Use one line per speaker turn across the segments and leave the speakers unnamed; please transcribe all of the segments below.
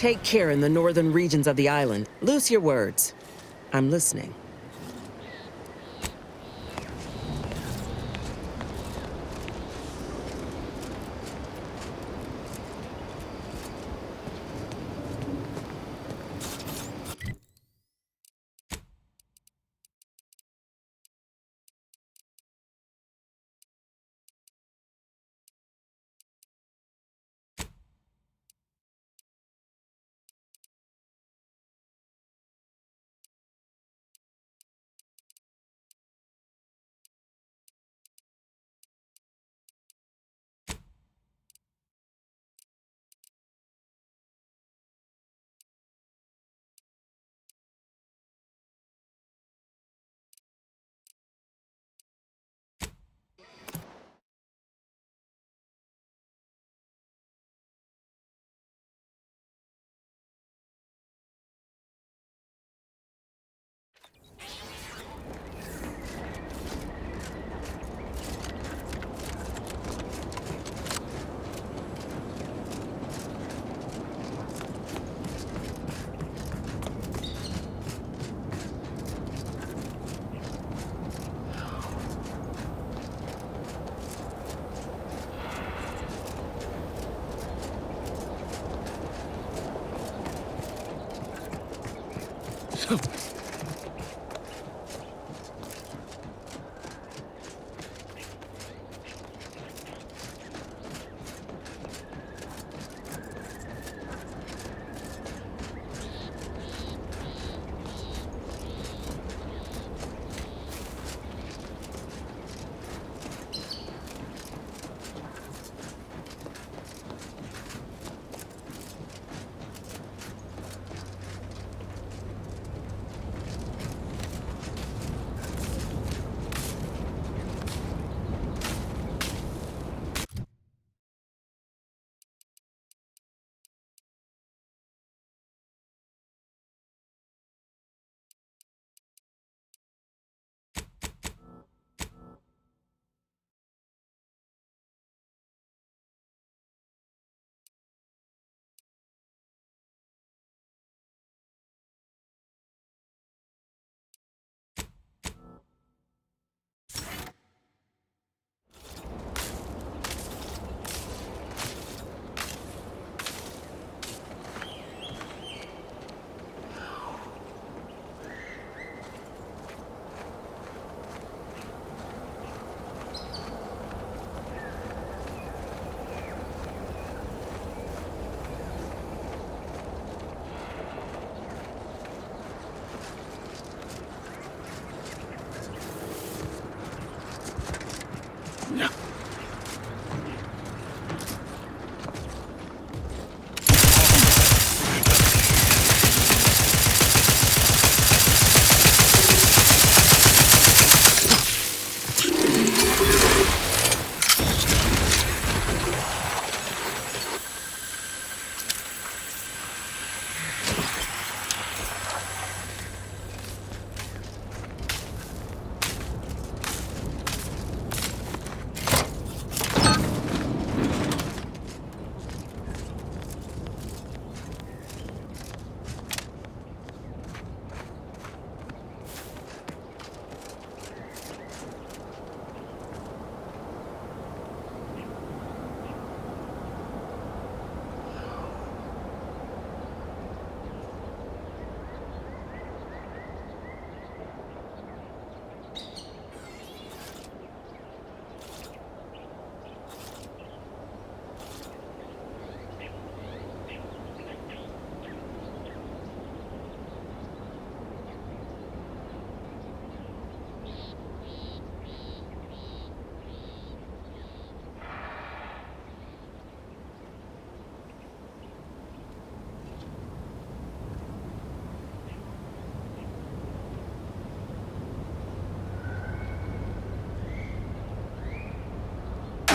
Take care in the northern regions of the island. Loose your words. I'm listening.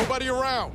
Nobody around.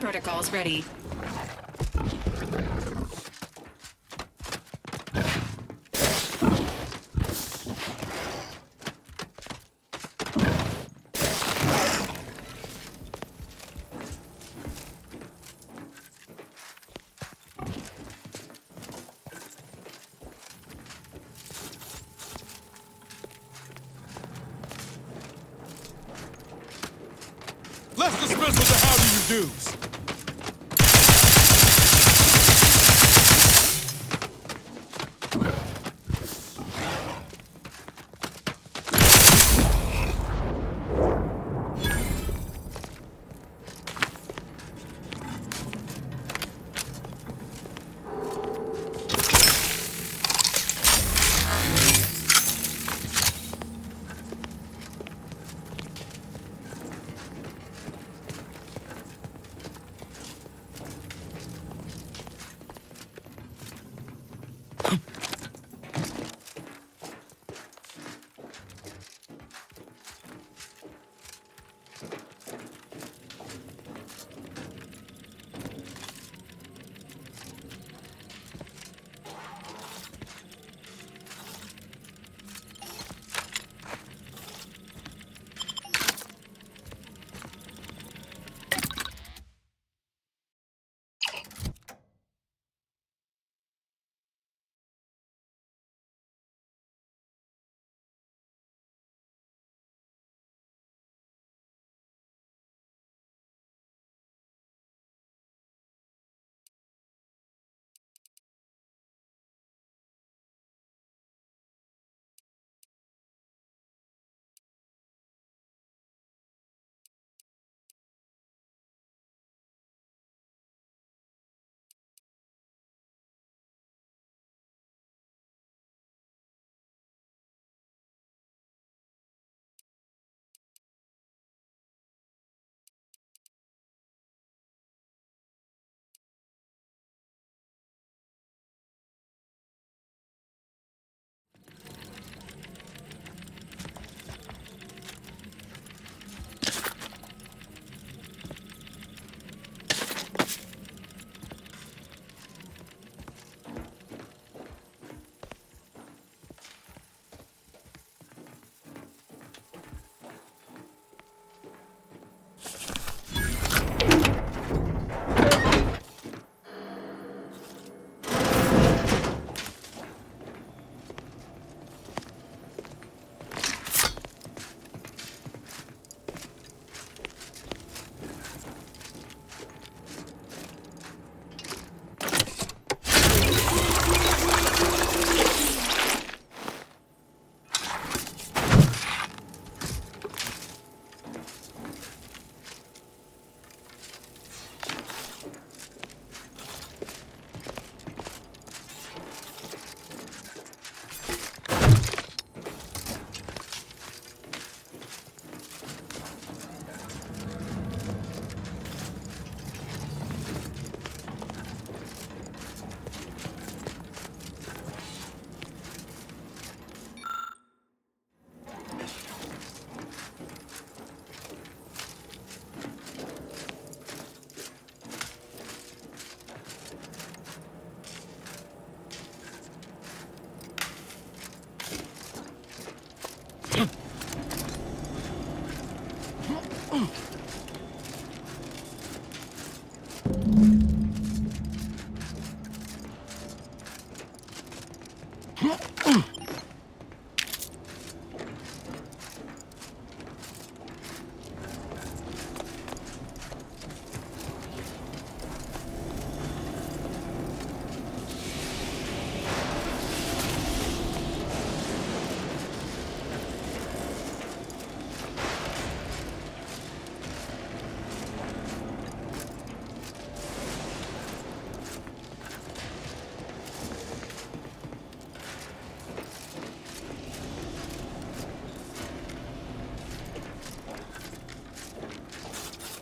protocols ready.
Let's dispense with the how do you do's.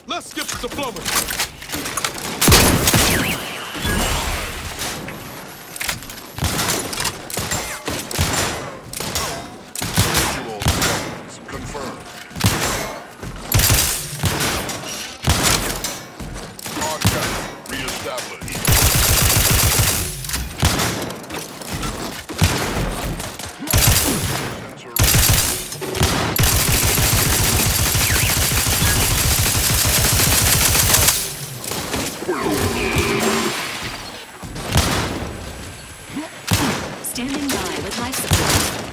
Let's skip the diplomacy.
Visual evidence confirmed.
Standing by with life support.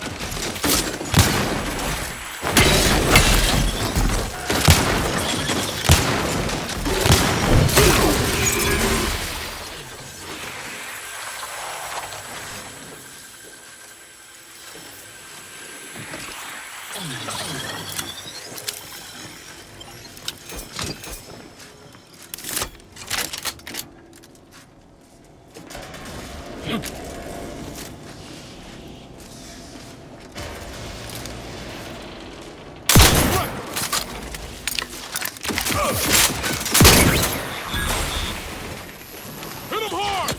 Hit him hard!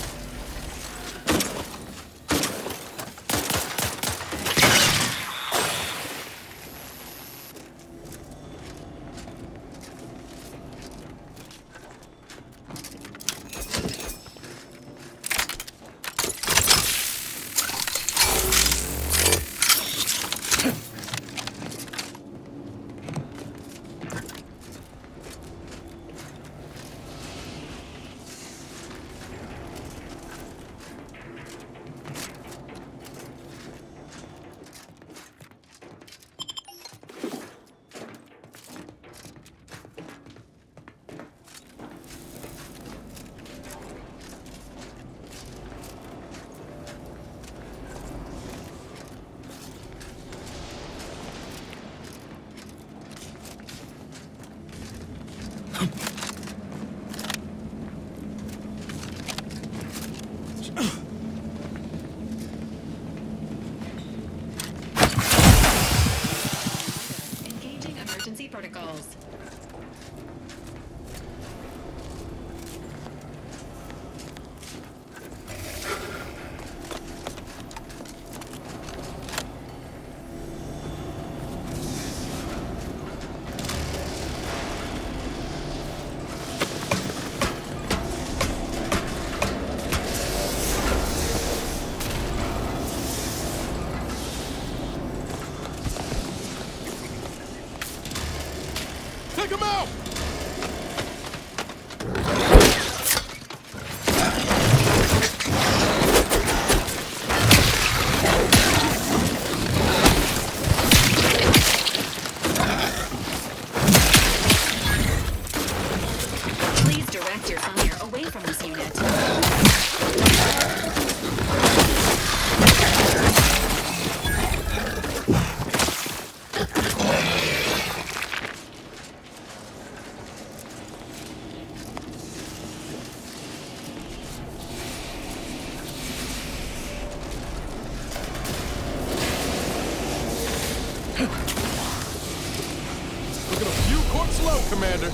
Engaging emergency protocols.
Take him out!
Please direct your fire away from this unit.
Looking a few quarts low, Commander.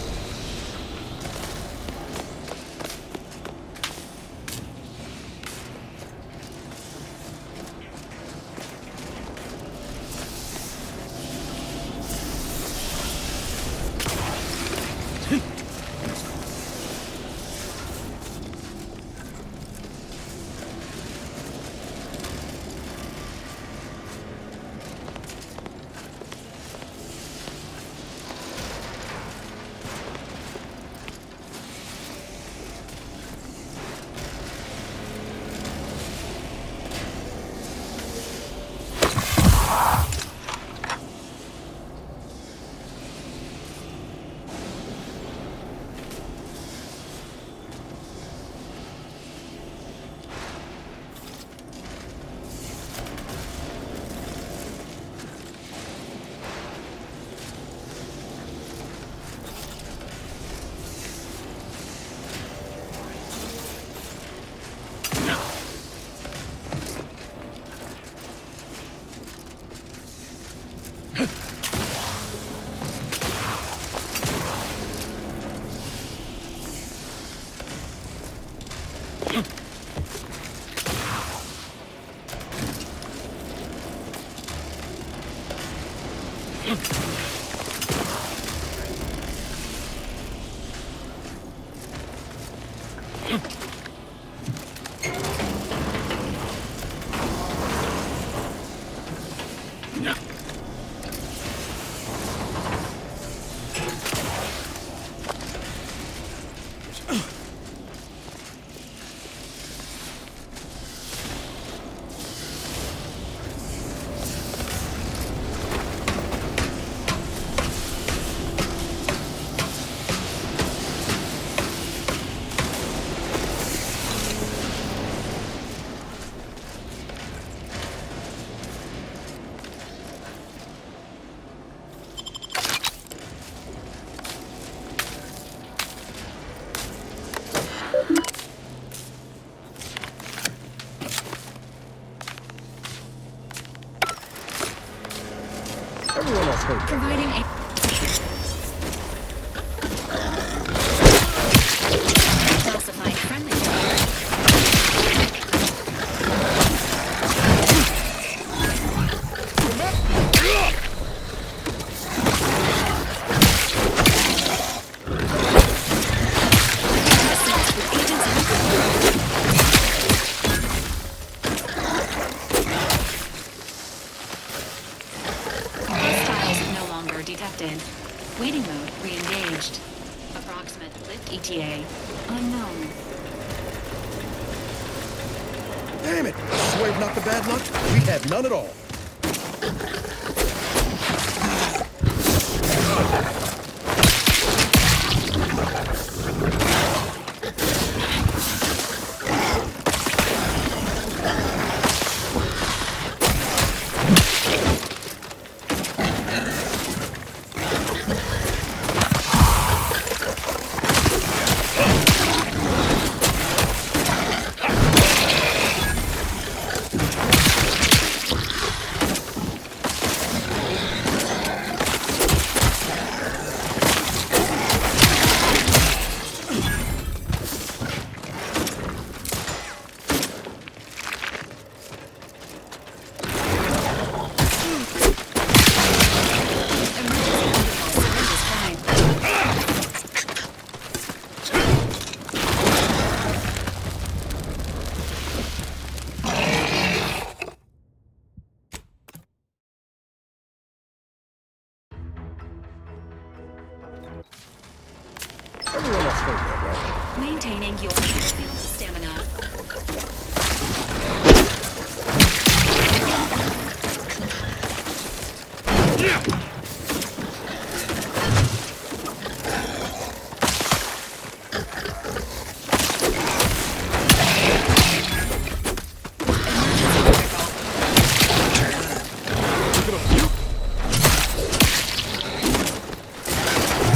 Everyone else heard that.
Providing a classified friendly fire. Assist with hostiles no longer detected. Waiting mode re-engaged. Approximate lift ETA unknown.
Damn it! Swerve not the bad luck. We had none at all. Everyone else heard that, right?
Maintaining your stamina.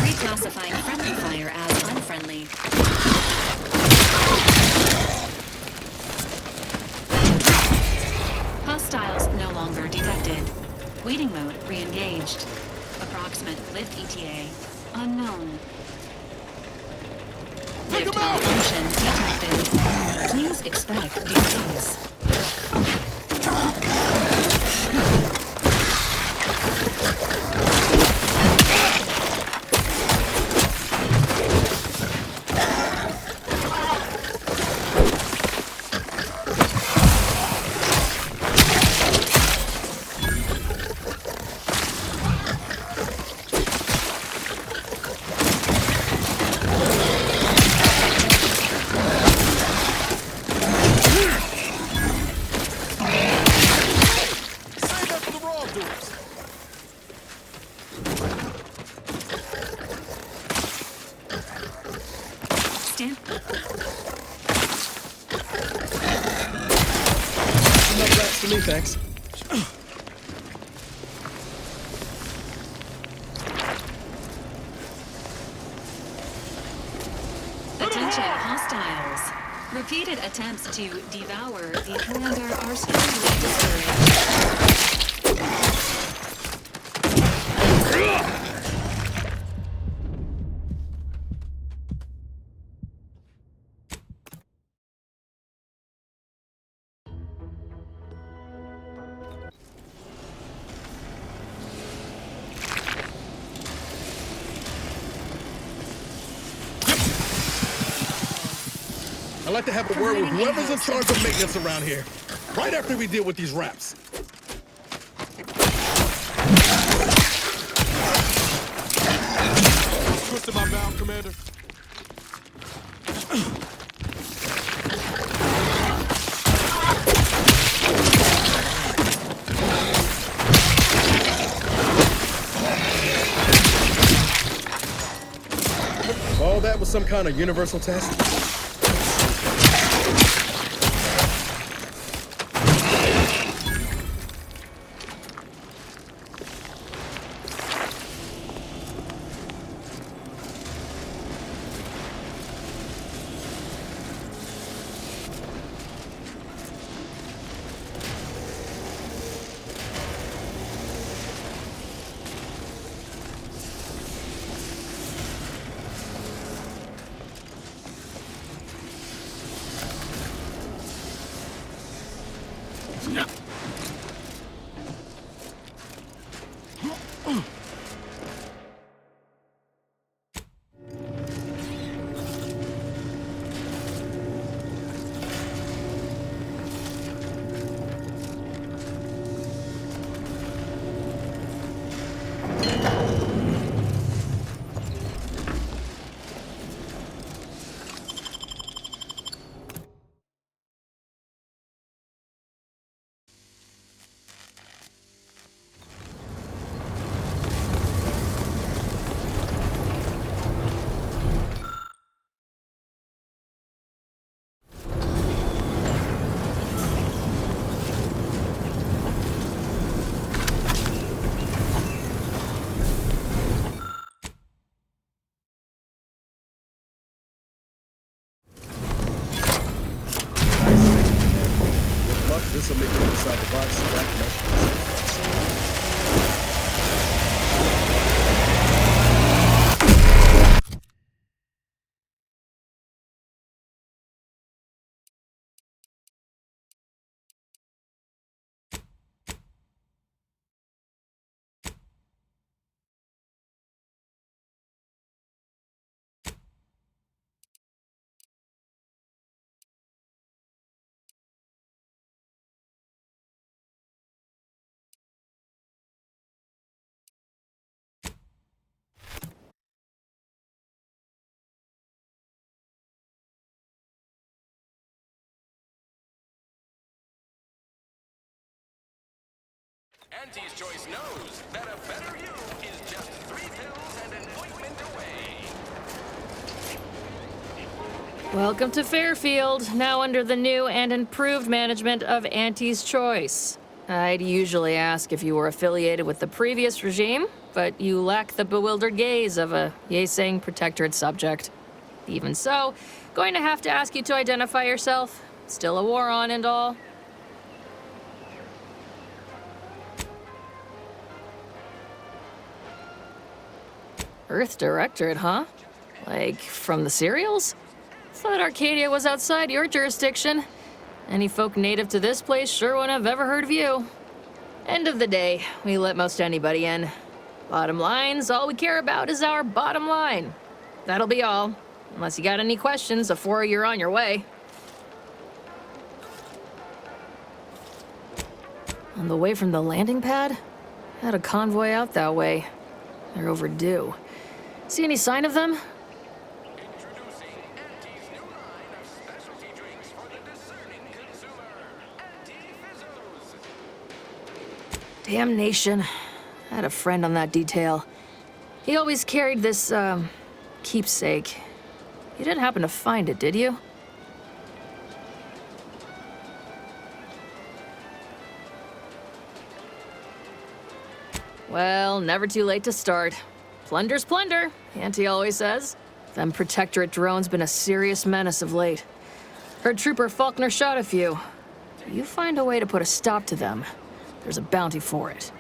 Reclassifying friendly fire as unfriendly. Hostiles no longer detected. Waiting mode re-engaged. Approximate lift ETA unknown. Lift malfunction detected. Please expect delays.
Save that for the wrongdoers.
Stand.
Enough rats for me, thanks.
Attention, hostiles. Repeated attempts to devour the commander are strongly discouraged.
I'd like to have a word with whoever's in charge of maintenance around here. Right after we deal with these rats. Twisted my valve, Commander. All that was some kind of universal test?
above select missions.
Auntie's Choice knows that a better you is just 3 pills and an ointment away.
Welcome to Fairfield, now under the new and improved management of Auntie's Choice. I'd usually ask if you were affiliated with the previous regime, but you lack the bewildered gaze of a yay-saying protectorate subject. Even so, going to have to ask you to identify yourself. Still a war on and all. Earth Directorate, huh? Like, from the serials? Thought Arcadia was outside your jurisdiction. Any folk native to this place sure wouldn't have ever heard of you. End of the day, we let most anybody in. Bottom line's all we care about is our bottom line. That'll be all. Unless you got any questions before you're on your way. On the way from the landing pad? Had a convoy out that way. They're overdue. See any sign of them?
Introducing Auntie's new line of specialty drinks for the discerning consumer. Auntie Fizzos.
Damnation. I had a friend on that detail. He always carried this, keepsake. You didn't happen to find it, did you? Well, never too late to start. Plunder's plunder, Auntie always says. Them Protectorate drones been a serious menace of late. Heard Trooper Faulkner shot a few. You find a way to put a stop to them, there's a bounty for it.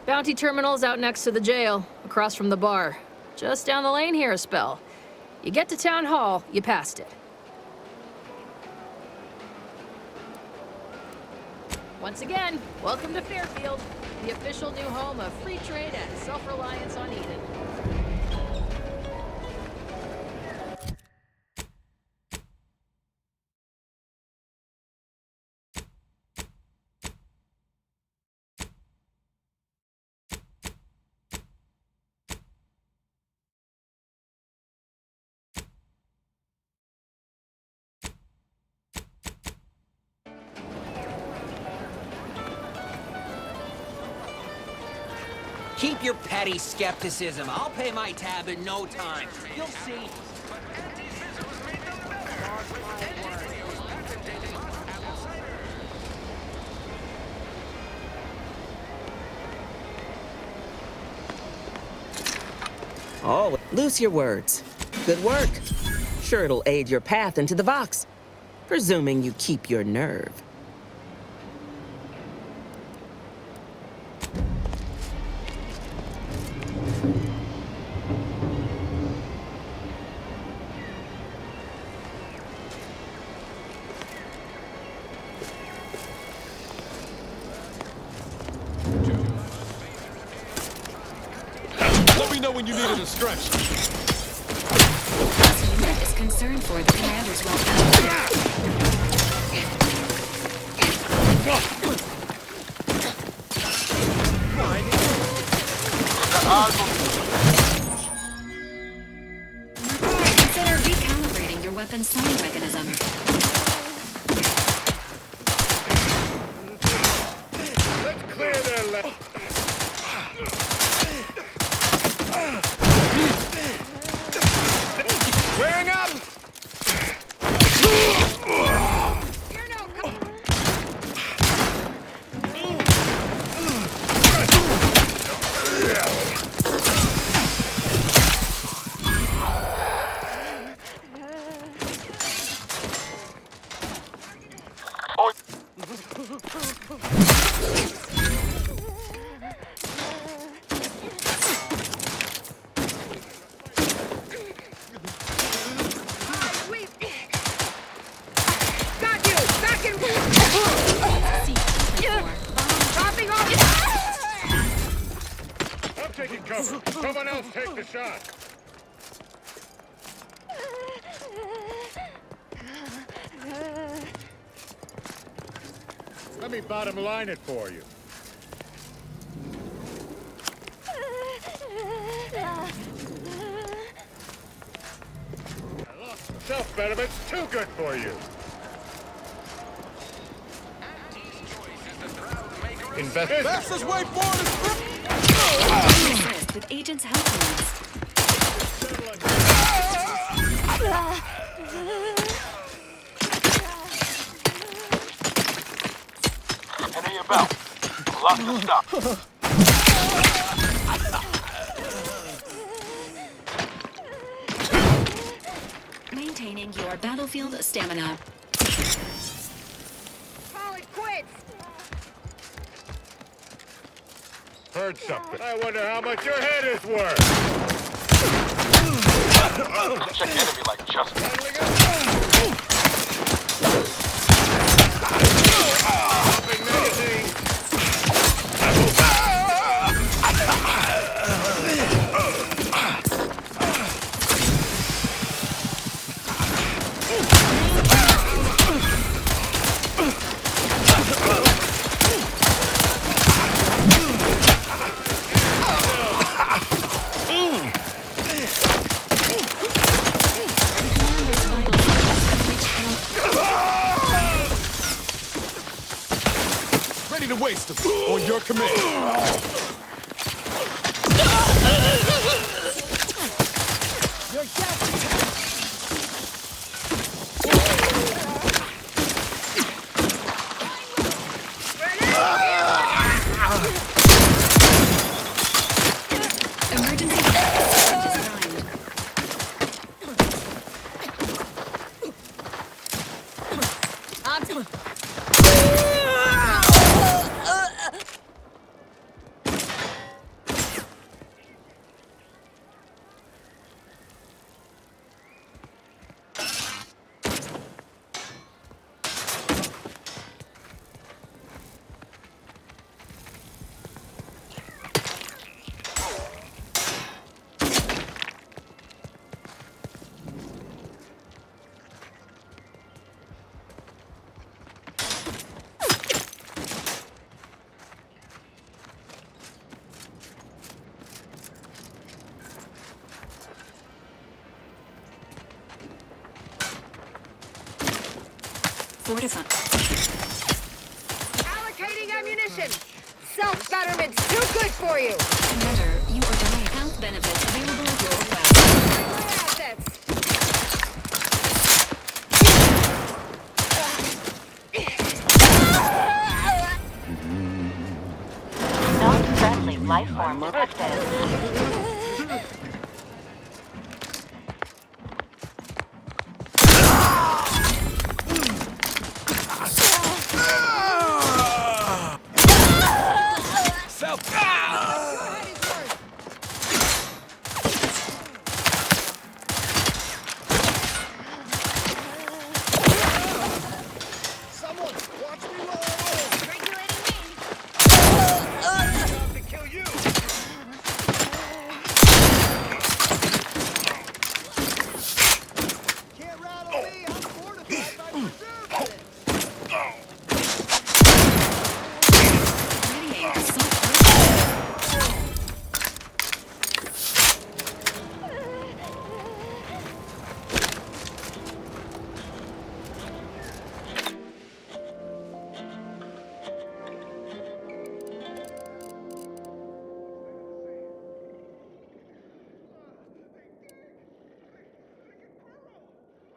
Bounty terminal's out next to the jail, across from the bar. Just down the lane here a spell. You get to Town Hall, you passed it. Once again, welcome to Fairfield, the official new home of free trade and self-reliance on Eden.
Keep your petty skepticism. I'll pay my tab in no time. You'll see.
Oh, loose your words. Good work. Sure it'll aid your path into the Vox. Presuming you keep your nerve.
Let me know when you needed a stretch.
This unit is concerned for the commander's welfare. Consider recalibrating your weapon's sound mechanism.
Let's clear their left. Wearing up!
Got you! Back in... Dropping off!
I'm taking cover. Someone else take the shot. Let me bottom line it for you. Self-betterment's too good for you. Invest.
Fastest way forward is
Assist with agent's health needs.
Enter your belt. Lock your stuff.
Maintaining your battlefield stamina.
Call it quits!
Heard something. I wonder how much your head is worth.
Check enemy like Justin.
Popping magazine.
ready to waste them on your command.
You're dead.
Emergency designed. Fortify.
Allocating ammunition. Self-betterment's too good for you.
Commander, you are delayed. Health benefits available at your request.
My assets.
Non-friendly life form detected.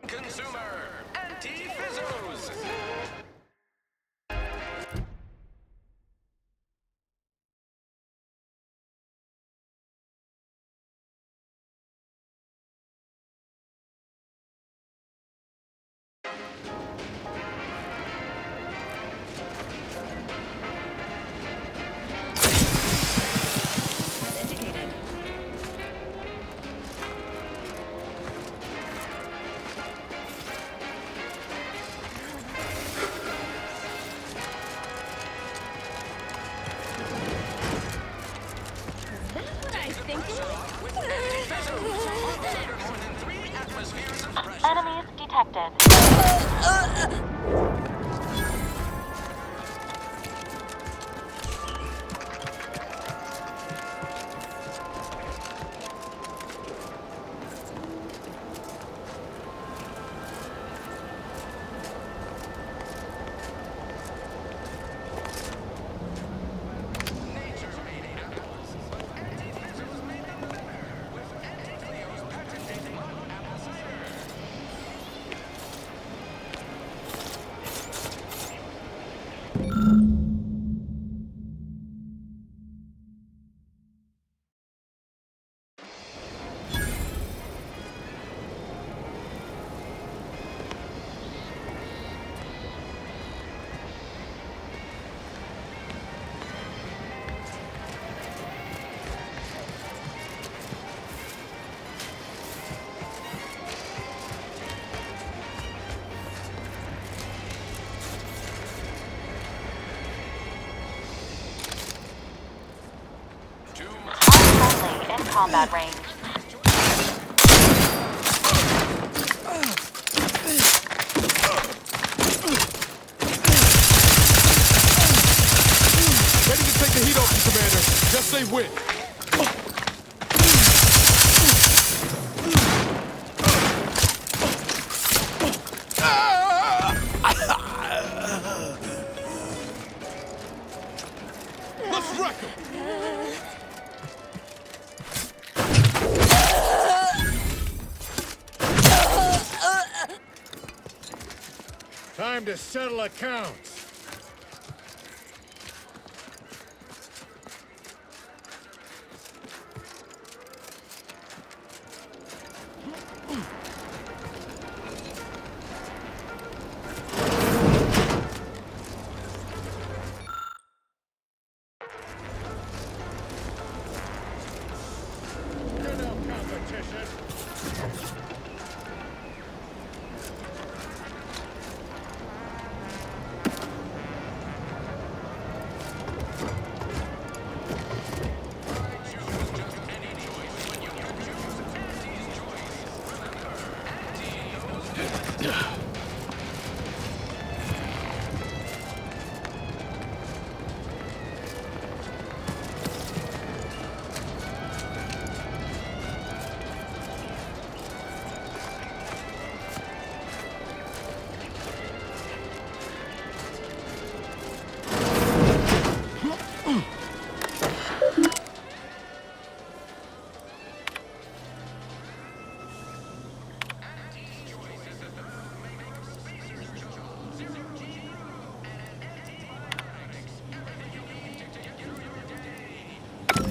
Consumer Anti-Fizzos.
combat range.
Ready to take the heat off you, Commander. Just say when. Let's wreck him. Time to settle accounts.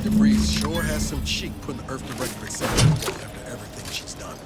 Debris sure has some cheek putting Earth Director after everything she's done.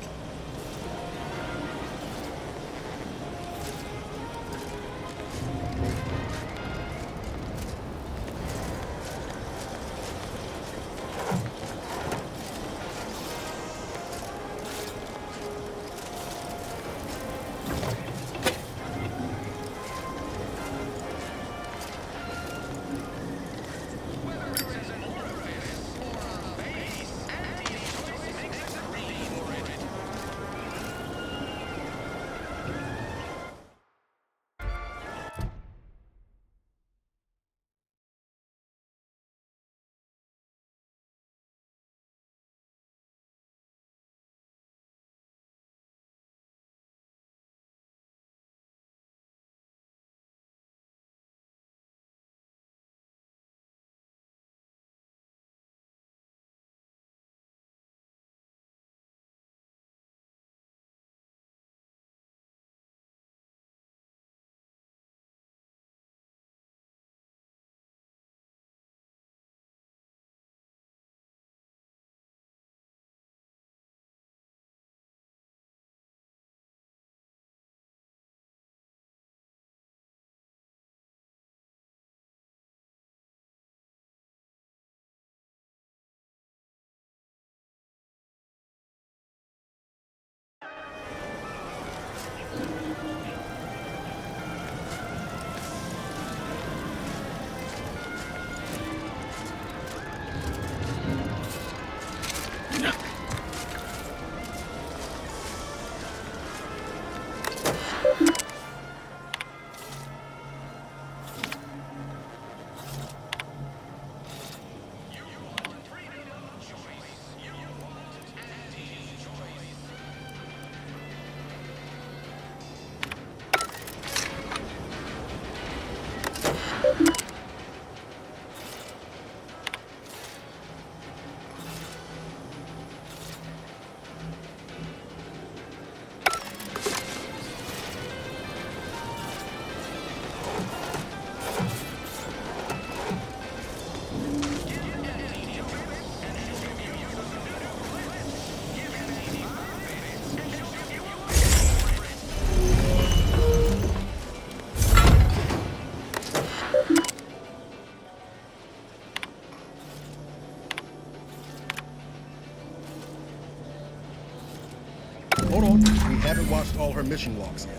Hold on, we haven't watched all her mission logs yet.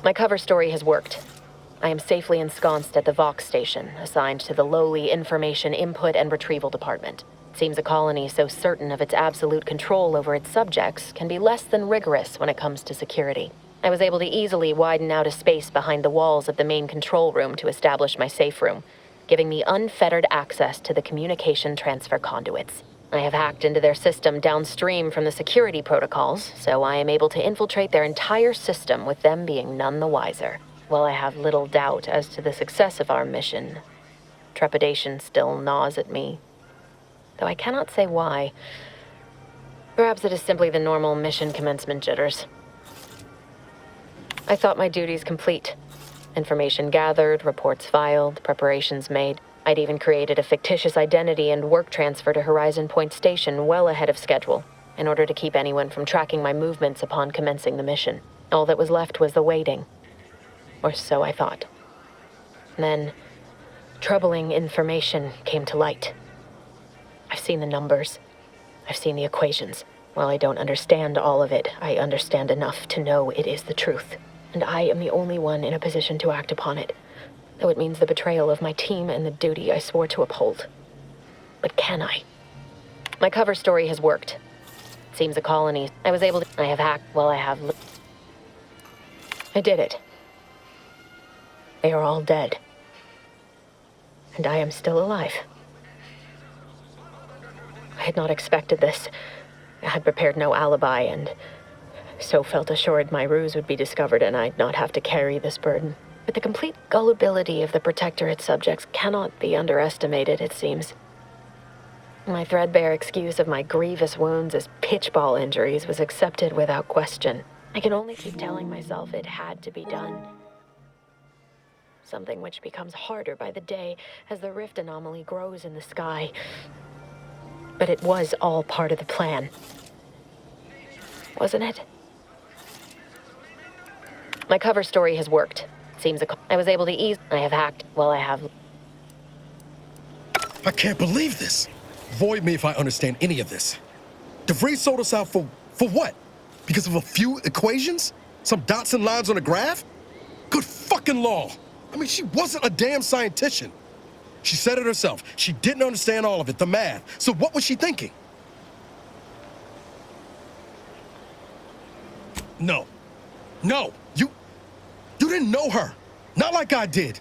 My cover story has worked. I am safely ensconced at the Vox station, assigned to the lowly Information Input and Retrieval Department. It seems a colony so certain of its absolute control over its subjects can be less than rigorous when it comes to security. I was able to easily widen out a space behind the walls of the main control room to establish my safe room, giving me unfettered access to the communication transfer conduits. I have hacked into their system downstream from the security protocols, so I am able to infiltrate their entire system with them being none the wiser. While I have little doubt as to the success of our mission, trepidation still gnaws at me, though I cannot say why. Perhaps it is simply the normal mission commencement jitters. I thought my duties complete. Information gathered, reports filed, preparations made. I'd even created a fictitious identity and work transfer to Horizon Point Station well ahead of schedule, in order to keep anyone from tracking my movements upon commencing the mission. All that was left was the waiting. Or so I thought. Then, troubling information came to light. I've seen the numbers. I've seen the equations. While I don't understand all of it, I understand enough to know it is the truth. And I am the only one in a position to act upon it, though it means the betrayal of my team and the duty I swore to uphold. But can I? My cover story has worked. It seems a colony. I was able to... I have hacked... Well, I have... I did it. They are all dead. And I am still alive. I had not expected this. I had prepared no alibi, and so felt assured my ruse would be discovered and I'd not have to carry this burden. But the complete gullibility of the Protectorate subjects cannot be underestimated, it seems. My threadbare excuse of my grievous wounds as pitchball injuries was accepted without question. I can only keep telling myself it had to be done. Something which becomes harder by the day as the rift anomaly grows in the sky. But it was all part of the plan. Wasn't it? My cover story has worked. Seems I was able to ease... I have hacked... Well, I have...
I can't believe this. Void me if I understand any of this. DeVries sold us out for what? Because of a few equations? Some dots and lines on a graph? Good fucking law. I mean, she wasn't a damn scientist. She said it herself. She didn't understand all of it, the math. So what was she thinking? No. No. You didn't know her. Not like I did.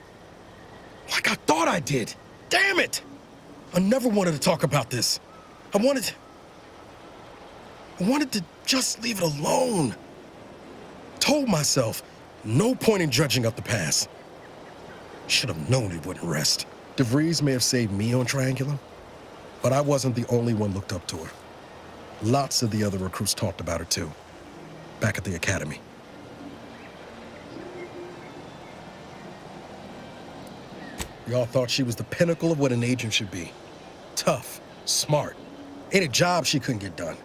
Like I thought I did. Damn it. I never wanted to talk about this. I wanted to just leave it alone. Told myself, no point in dredging up the past. Should have known it wouldn't rest. DeVries may have saved me on Triangulum, but I wasn't the only one looked up to her. Lots of the other recruits talked about her too, back at the academy. We all thought she was the pinnacle of what an agent should be. Tough, smart, ain't a job she couldn't get done.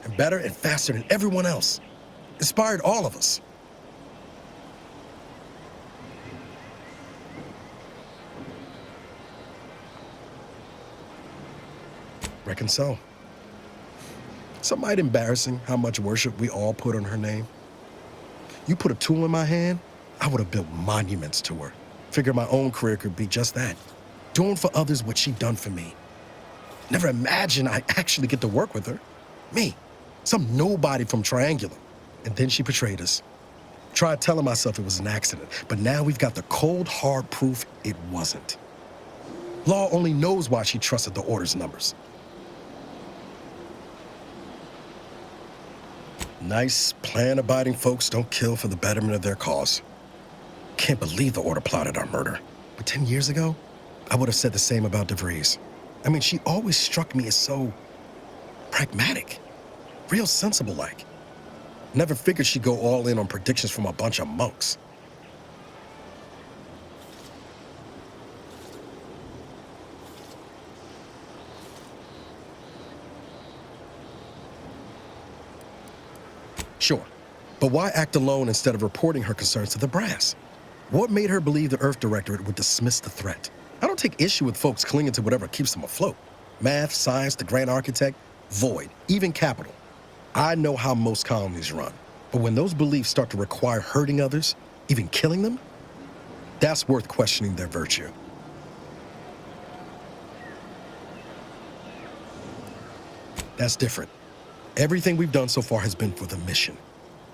And better and faster than everyone else. Inspired all of us. Reckon so. Some might embarrassing how much worship we all put on her name. You put a tool in my hand, I would have built monuments to her. Figured my own career could be just that. Doing for others what she done for me. Never imagined I'd actually get to work with her. Me, some nobody from Triangulum. And then she betrayed us. Tried telling myself it was an accident, but now we've got the cold, hard proof it wasn't. Law only knows why she trusted the Order's numbers. Nice, plan-abiding folks don't kill for the betterment of their cause. Can't believe the Order plotted our murder. But 10 years ago, I would have said the same about DeVries. I mean, she always struck me as so pragmatic, real sensible-like. Never figured she'd go all in on predictions from a bunch of monks. Sure, but why act alone instead of reporting her concerns to the brass? What made her believe the Earth Directorate would dismiss the threat? I don't take issue with folks clinging to whatever keeps them afloat. Math, science, the Grand Architect, Void, even Capital. I know how most colonies run. But when those beliefs start to require hurting others, Even killing them? That's worth questioning their virtue. That's different. Everything we've done so far has been for the mission,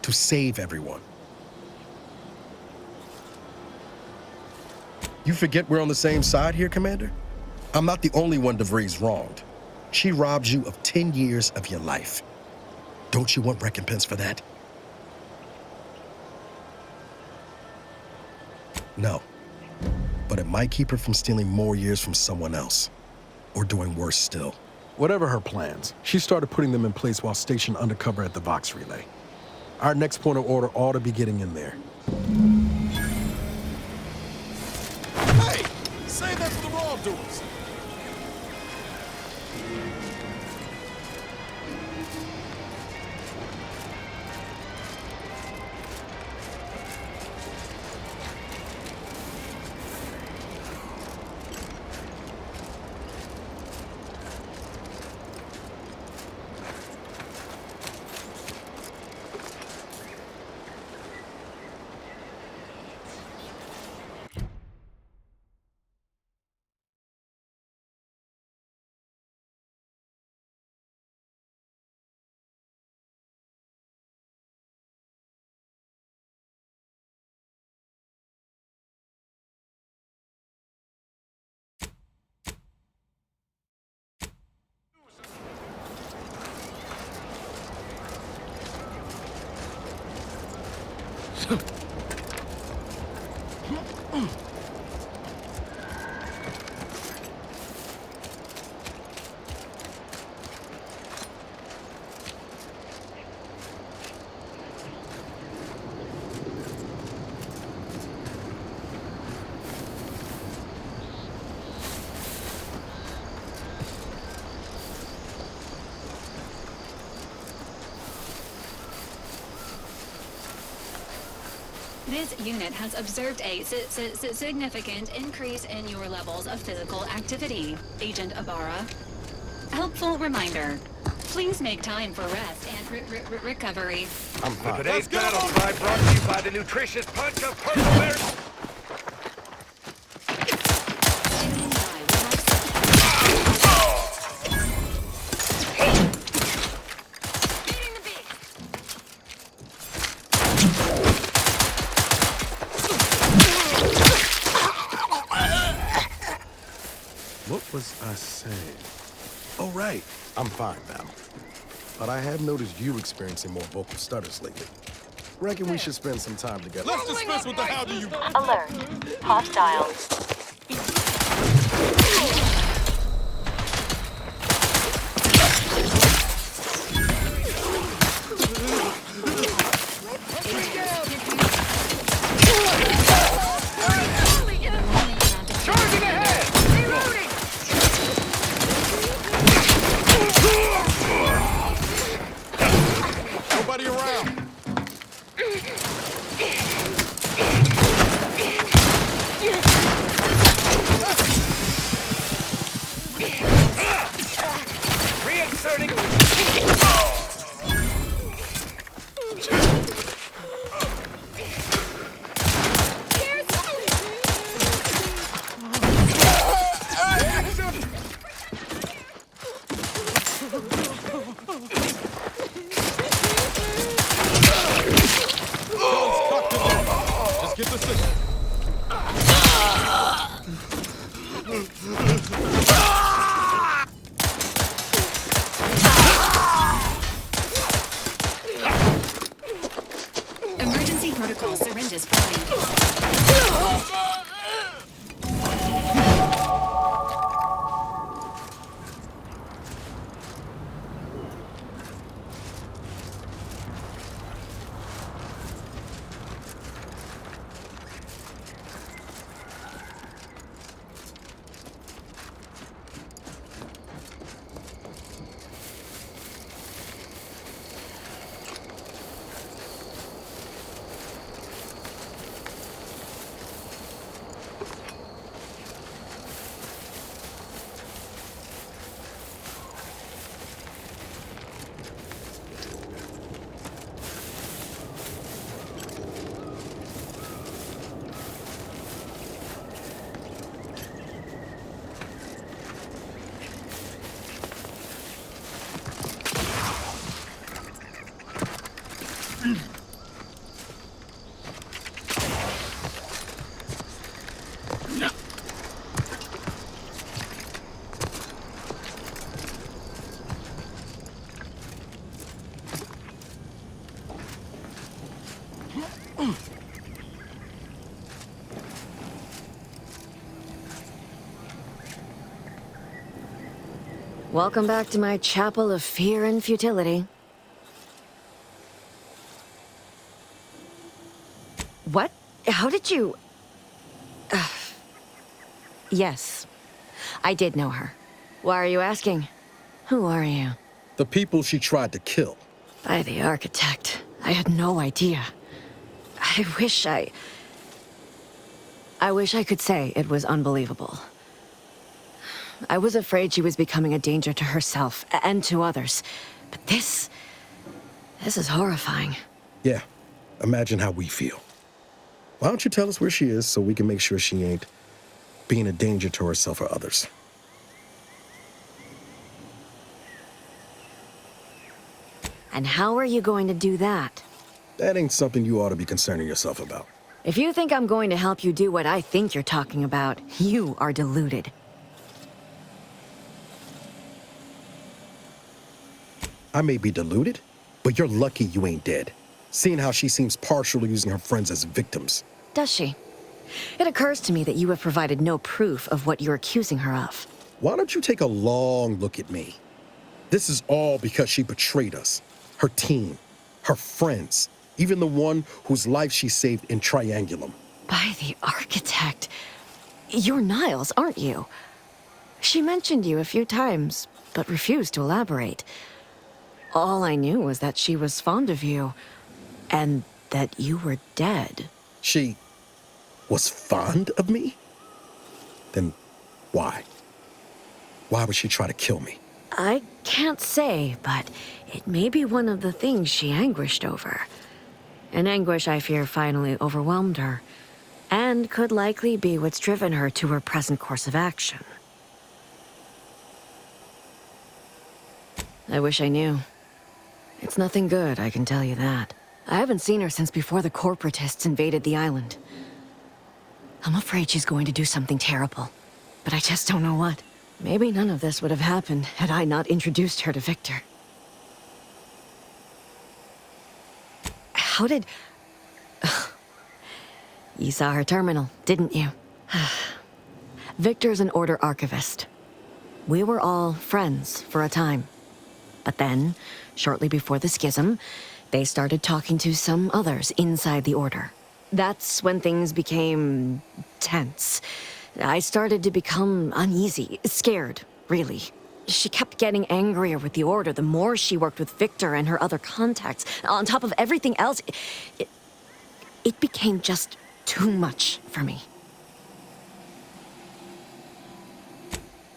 to save everyone. You forget we're on the same side here, Commander? I'm not the only one DeVries wronged. She robbed you of 10 years of your life. Don't you want recompense for that? No. But it might keep her from stealing more years from someone else. Or doing worse still.
Whatever her plans, she started putting them in place while stationed undercover at the Vox Relay. Our next point of order ought to be getting in there.
Hey! Say that for the wrongdoers!
This unit has observed a significant increase in your levels of physical activity, Agent Ibarra. Helpful reminder. Please make time for rest and recovery.
I'm fine.
Today's battle cry brought to you by the nutritious punch of purple bears.
What was I saying? Oh, right. I'm fine now. But I have noticed you experiencing more vocal stutters lately. Reckon we should spend some time together.
Let's dispense with the how do you...
Alert. Hostile.
Charging ahead!
Nobody around.
Reinserting.
Just get the signal.
Emergency protocol syringes flying.
Welcome back to my chapel of fear and futility. What? How did you... Yes, I did know her. Why are you asking? Who are you?
The people she tried to kill.
By the architect. I had no idea. I wish I could say it was unbelievable. I was afraid she was becoming a danger to herself and to others. But this is horrifying.
Yeah, imagine how we feel. Why don't you tell us where she is so we can make sure she ain't being a danger to herself or others?
And how are you going to do that?
That ain't something you ought to be concerning yourself about.
If you think I'm going to help you do what I think you're talking about, you are deluded.
I may be deluded, but you're lucky you ain't dead. Seeing how she seems partial to using her friends as victims.
Does she? It occurs to me that you have provided no proof of what you're accusing her of.
Why don't you take a long look at me? This is all because she betrayed us. Her team, her friends, even the one whose life she saved in Triangulum.
By the architect. You're Niles, aren't you? She mentioned you a few times, but refused to elaborate. All I knew was that she was fond of you, and that you were dead.
She was fond of me? Then why? Why would she try to kill me?
I can't say, but it may be one of the things she anguished over. An anguish I fear finally overwhelmed her, and could likely be what's driven her to her present course of action. I wish I knew. It's nothing good, I can tell you that. I haven't seen her since before the corporatists invaded the island. I'm afraid she's going to do something terrible, but I just don't know what. Maybe none of this would have happened had I not introduced her to Victor. How did... You saw her terminal, didn't you? Victor's an Order archivist. We were all friends for a time. But then, shortly before the schism, they started talking to some others inside the Order. That's when things became tense. I started to become uneasy, scared, really. She kept getting angrier with the Order the more she worked with Victor and her other contacts. On top of everything else, it became just too much for me.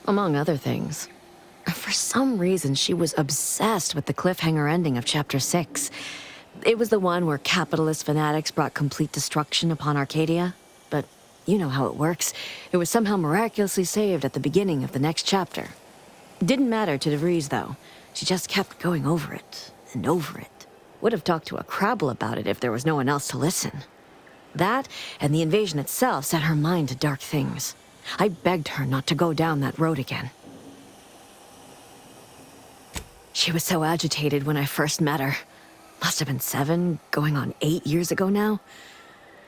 Among other things. For some reason, she was obsessed with the cliffhanger ending of Chapter 6. It was the one where capitalist fanatics brought complete destruction upon Arcadia. But you know how it works. It was somehow miraculously saved at the beginning of the next chapter. Didn't matter to DeVries, though. She just kept going over it and over it. Would have talked to a Crabble about it if there was no one else to listen. That, and the invasion itself, set her mind to dark things. I begged her not to go down that road again. She was so agitated when I first met her. Must have been 7, going on 8 years ago now.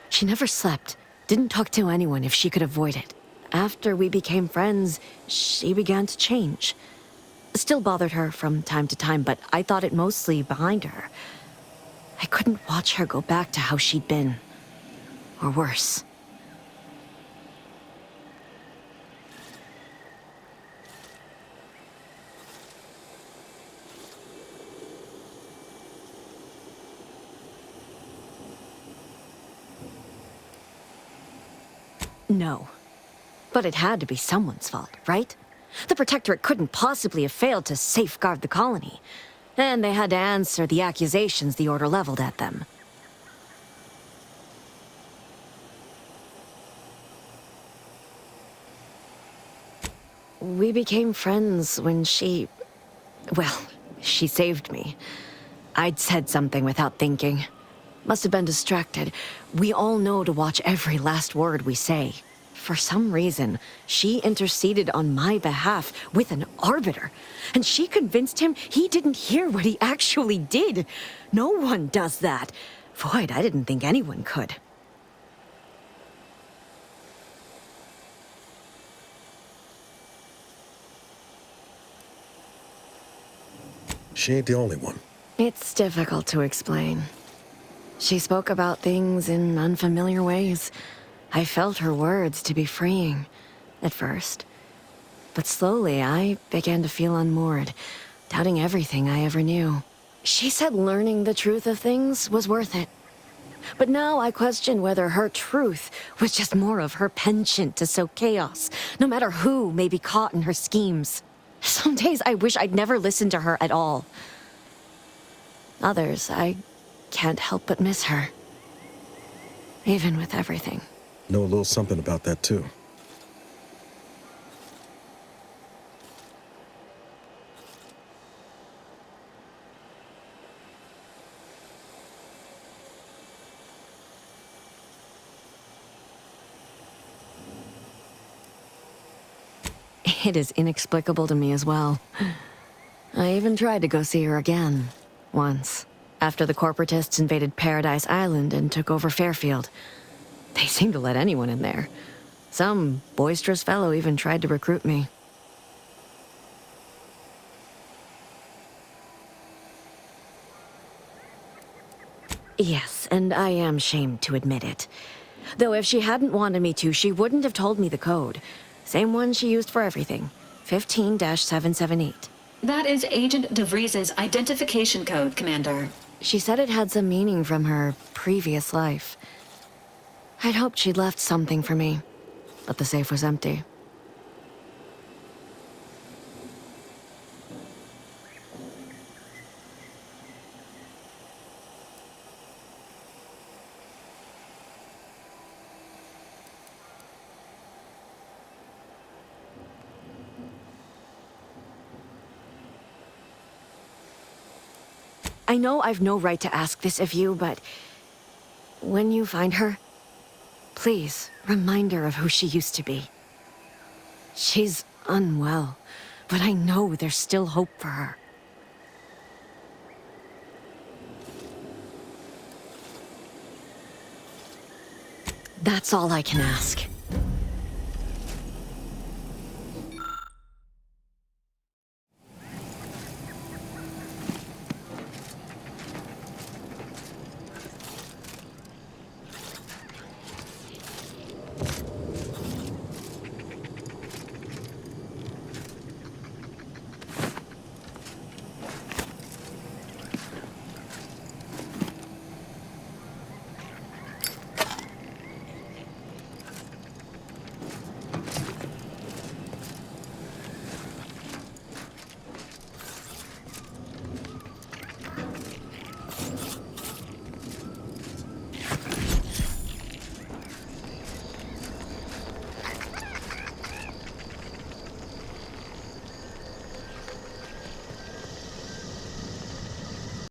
She never slept, didn't talk to anyone if she could avoid it. After we became friends, she began to change. Still bothered her from time to time, but I thought it mostly behind her. I couldn't watch her go back to how she'd been. Or worse. No. But it had to be someone's fault, right? The Protectorate couldn't possibly have failed to safeguard the colony. And they had to answer the accusations the Order leveled at them. We became friends when she... Well, she saved me. I'd said something without thinking. Must have been distracted. We all know to watch every last word we say. For some reason, she interceded on my behalf with an arbiter, and she convinced him he didn't hear what he actually did. No one does that. Void, I didn't think anyone could.
She ain't the only one.
It's difficult to explain. She spoke about things in unfamiliar ways. I felt her words to be freeing, at first. But slowly, I began to feel unmoored, doubting everything I ever knew. She said learning the truth of things was worth it. But now I question whether her truth was just more of her penchant to sow chaos, no matter who may be caught in her schemes. Some days I wish I'd never listened to her at all. Others, I can't help but miss her. Even with everything.
Know a little something about that, too.
It is inexplicable to me as well. I even tried to go see her again, once, after the corporatists invaded Paradise Island and took over Fairfield. They seemed to let anyone in there. Some boisterous fellow even tried to recruit me. Yes, and I am shamed to admit it. Though if she hadn't wanted me to, she wouldn't have told me the code. Same one she used for everything. 15-778.
That is Agent DeVries's identification code, Commander.
She said it had some meaning from her previous life. I'd hoped she'd left something for me, but the safe was empty. I know I've no right to ask this of you, but when you find her, please remind her of who she used to be. She's unwell, but I know there's still hope for her. That's all I can ask.